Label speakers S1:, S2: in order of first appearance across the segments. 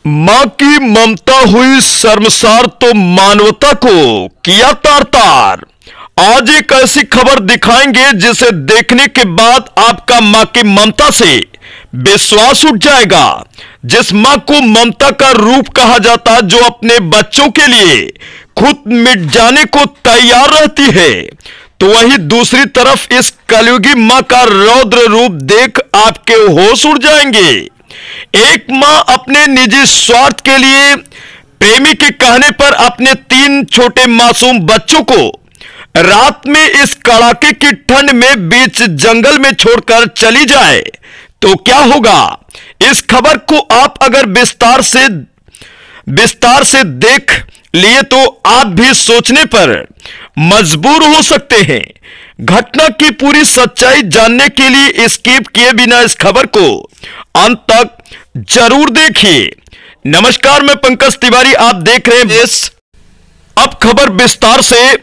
S1: मां की ममता हुई शर्मसार तो मानवता को किया तार-तार। आज एक ऐसी खबर दिखाएंगे जिसे देखने के बाद आपका मां की ममता से विश्वास उठ जाएगा। जिस मां को ममता का रूप कहा जाता, जो अपने बच्चों के लिए खुद मिट जाने को तैयार रहती है, तो वहीं दूसरी तरफ इस कलयुगी मां का रौद्र रूप देख आपके होश उड़ जाएंगे। एक मां अपने निजी स्वार्थ के लिए प्रेमी के कहने पर अपने 3 छोटे मासूम बच्चों को रात में इस कड़ाके की ठंड में बीच जंगल में छोड़कर चली जाए तो क्या होगा। इस खबर को आप अगर विस्तार से देख लिए तो आप भी सोचने पर मजबूर हो सकते हैं। घटना की पूरी सच्चाई जानने के लिए स्किप किए बिना इस खबर को अंत तक जरूर देखिए। नमस्कार, मैं पंकज तिवारी, आप देख रहे हैं इस। अब खबर विस्तार से।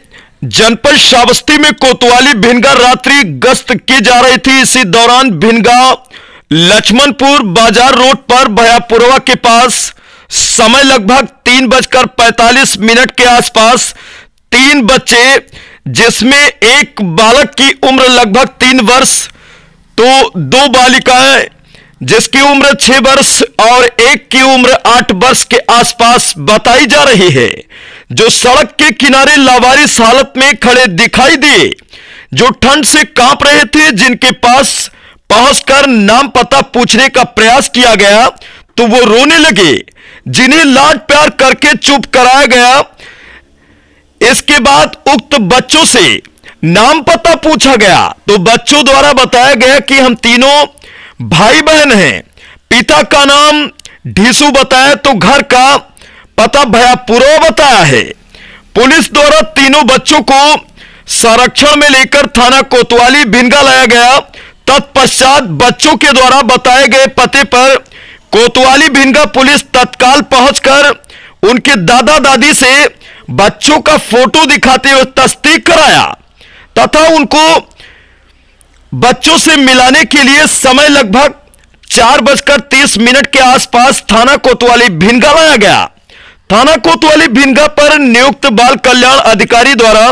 S1: जनपद श्रावस्ती में कोतवाली भिनगा रात्रि गश्त की जा रही थी। इसी दौरान भिनगा लक्ष्मणपुर बाजार रोड पर भयापुरवा के पास समय लगभग 3:45 के आसपास 3 बच्चे, जिसमें एक बालक की उम्र लगभग 3 वर्ष तो 2 बालिकाएं जिसकी उम्र 6 वर्ष और एक की उम्र 8 वर्ष के आसपास बताई जा रही है, जो सड़क के किनारे लावारिस हालत में खड़े दिखाई दिए, जो ठंड से कांप रहे थे। जिनके पास पहुंचकर नाम पता पूछने का प्रयास किया गया तो वो रोने लगे, जिन्हें लाड प्यार करके चुप कराया गया। इसके बाद उक्त बच्चों से नाम पता पूछा गया तो बच्चों द्वारा बताया गया कि हम तीनों भाई बहन हैं। पिता का नाम ढीसू बताया तो घर का पता भयापुरवा बताया है। पुलिस द्वारा तीनों बच्चों को संरक्षण में लेकर थाना कोतवाली भिनगा लाया गया। तत्पश्चात बच्चों के द्वारा बताए गए पते पर कोतवाली भिनगा पुलिस तत्काल पहुंचकर उनके दादा दादी से बच्चों का फोटो दिखाते हुए तस्दीक कराया तथा उनको बच्चों से मिलाने के लिए समय लगभग 4:30 के आसपास थाना कोतवाली भिनगा लाया गया। थाना कोतवाली भिनगा पर नियुक्त बाल कल्याण अधिकारी द्वारा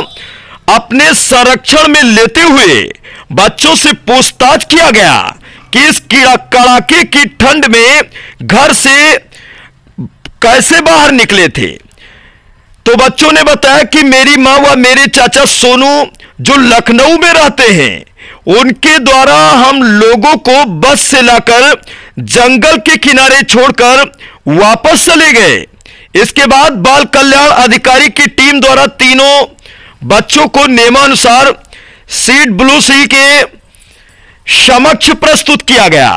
S1: अपने संरक्षण में लेते हुए बच्चों से पूछताछ किया गया कि इस कड़ाके की ठंड में घर से कैसे बाहर निकले थे। तो बच्चों ने बताया कि मेरी मां व मेरे चाचा सोनू, जो लखनऊ में रहते हैं, उनके द्वारा हम लोगों को बस से लाकर जंगल के किनारे छोड़कर वापस चले गए। इसके बाद बाल कल्याण अधिकारी की टीम द्वारा तीनों बच्चों को नियमानुसार सीट ब्लू सी के समक्ष प्रस्तुत किया गया।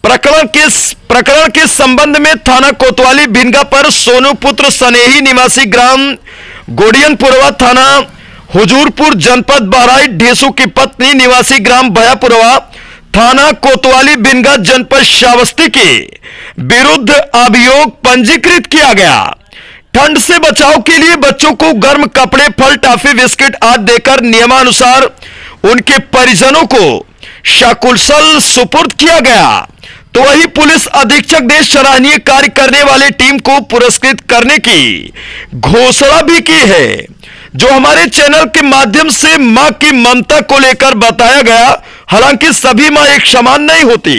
S1: प्रकरण के संबंध में थाना कोतवाली भिनगा पर सोनू पुत्र स्नेही निवासी ग्राम गोडियनपुरवा, थाना हुजूरपुर, जनपद बहराइच ढीसू की पत्नी निवासी ग्राम भयापुरवा, थाना कोतवाली भिनगा, जनपद श्रावस्ती के विरुद्ध अभियोग पंजीकृत किया गया। ठंड से बचाव के लिए बच्चों को गर्म कपड़े, फल, टॉफी, बिस्किट आदि देकर नियमानुसार उनके परिजनों को सकुशल सुपुर्द किया गया। तो वही पुलिस अधीक्षक ने सराहनीय कार्य करने वाले टीम को पुरस्कृत करने की घोषणा भी की है, जो हमारे चैनल के माध्यम से मां की ममता को लेकर बताया गया। हालांकि सभी मां एक समान नहीं होती,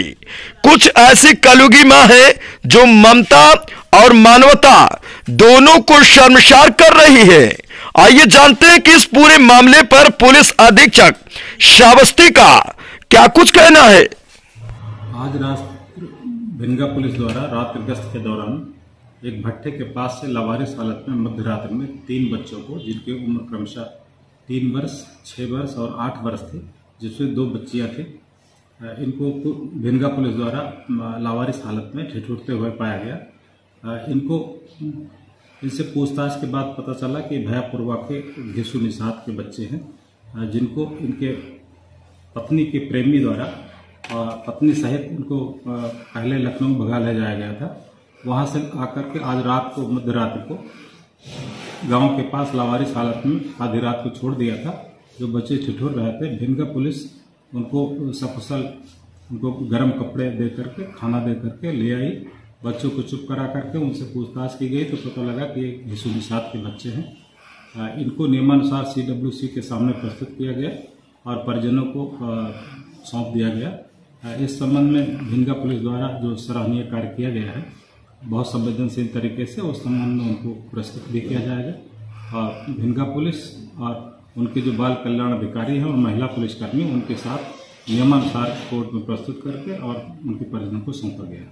S1: कुछ ऐसी कलयुगी मां है जो ममता और मानवता दोनों को शर्मसार कर रही है। आइए जानते हैं कि इस पूरे मामले पर पुलिस अधीक्षक श्रावस्ती का क्या कुछ कहना है।
S2: आज रात भिनगा पुलिस द्वारा रात्रि गश्त के दौरान एक भट्टे के पास से लावारिस हालत में मध्य रात्रि में 3 बच्चों को, जिनकी उम्र क्रमशः 3 वर्ष, 6 वर्ष और 8 वर्ष थे, जिसमें 2 बच्चियां थे, इनको भिनगा पुलिस द्वारा लावारिस हालत में ठिठुरते हुए पाया गया। इनसे पूछताछ के बाद पता चला कि भयापुरवा के ढीसू निषाद के बच्चे हैं, जिनको इनके पत्नी के प्रेमी द्वारा पत्नी सहित उनको पहले लखनऊ भगा ले जाया गया था। वहां से आकर के आज रात को, मध्य रात्रि को गांव के पास लावारिस हालत में आधी रात को छोड़ दिया था। जो बच्चे ठिठुर रहे थे, भिनगा पुलिस उनको सकुशल उनको गर्म कपड़े दे करके, खाना दे करके ले आई बच्चों को चुप करा करके उनसे पूछताछ की गई तो पता लगा कि ये हिसू निषाद के बच्चे हैं। इनको नियमानुसार CWC के सामने प्रस्तुत किया गया और परिजनों को सौंप दिया गया। इस संबंध में भिनगा पुलिस द्वारा जो सराहनीय कार्य किया गया है बहुत संवेदनशील तरीके से, उस संबंध में उनको पुरस्कृत भी किया जाएगा। और भिनगा पुलिस और उनके जो बाल कल्याण अधिकारी हैं और महिला पुलिसकर्मी, उनके साथ नियमानुसार कोर्ट में प्रस्तुत करके और उनके परिजनों को सौंपा गया।